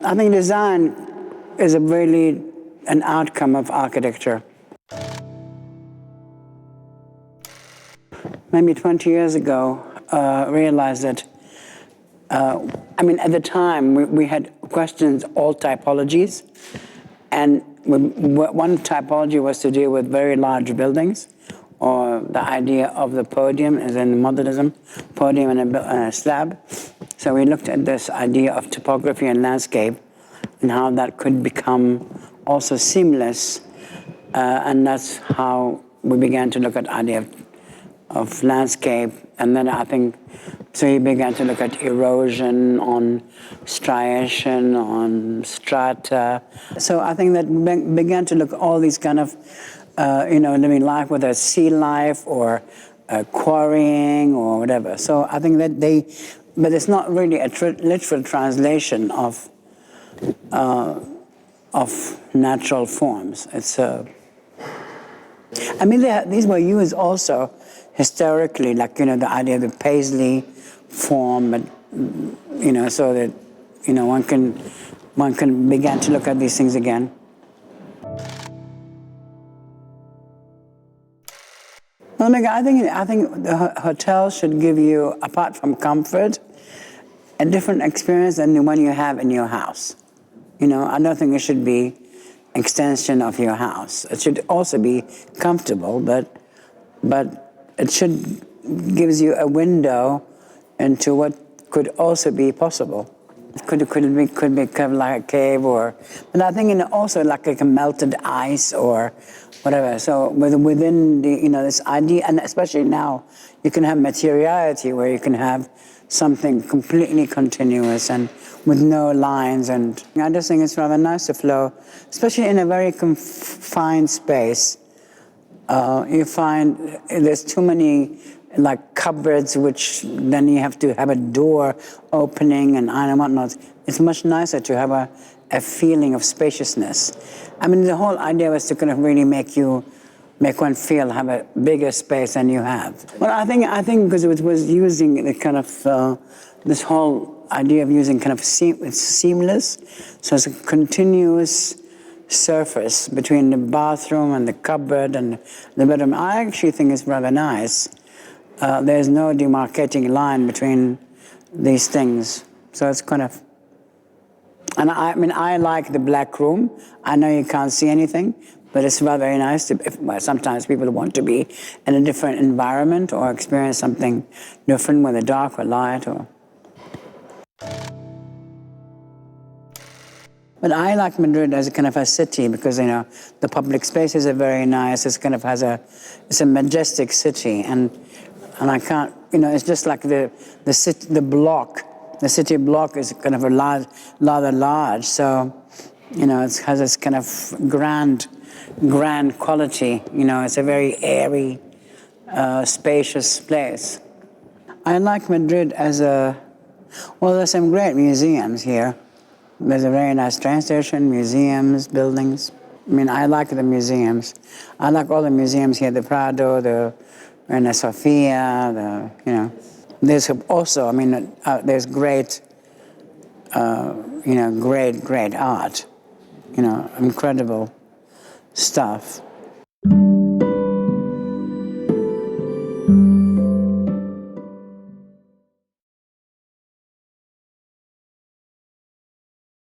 I think design is really an outcome of architecture. Maybe 20 years ago, realized that, at the time, we had questions all typologies, and one typology was to deal with very large buildings, or the idea of the podium, as in modernism, podium and a slab. So we looked at this idea of topography and landscape, and how that could become also seamless, and that's how we began to look at the idea of landscape. And then I think, so he began to look at erosion, on striation, on strata. So I think that began to look at all these kind of, living life, whether it's sea life or quarrying or whatever. So I think that but it's not really a literal translation of natural forms. It's these were used also historically, like, the idea of the paisley form, but, so that, one can begin to look at these things again. Well, I think the hotel should give you, apart from comfort, a different experience than the one you have in your house. I don't think it should be extension of your house. It should also be comfortable, but it should gives you a window into what could also be possible. Could be kind of like a cave, but I think also like a melted ice or whatever. So within this idea, and especially now, you can have materiality where you can have something completely continuous and with no lines. And I just think it's rather nice to flow, especially in a very confined space. You find there's too many like cupboards, which then you have to have a door opening and whatnot. It's much nicer to have a feeling of spaciousness. The whole idea was to kind of really make one feel have a bigger space than you have. Well, I think because it was using the kind of this whole idea of using kind of it's seamless, so it's a continuous surface between the bathroom and the cupboard and the bedroom. I actually think it's rather nice. There's no demarcating line between these things, so it's kind of. And I like the black room. I know you can't see anything, but it's rather very nice sometimes people want to be in a different environment or experience something different, whether dark or light or. But I like Madrid as a kind of a city because, the public spaces are very nice. It's kind of it's a majestic city, and I can't, it's just like the block. The city block is kind of rather large, so, it has this kind of grand quality. It's a very airy, spacious place. I like Madrid as there's some great museums here. There's a very nice train station, museums, buildings. I like the museums. I like all the museums here, the Prado, the Reina Sofia, There's also, there's great, great art, incredible stuff.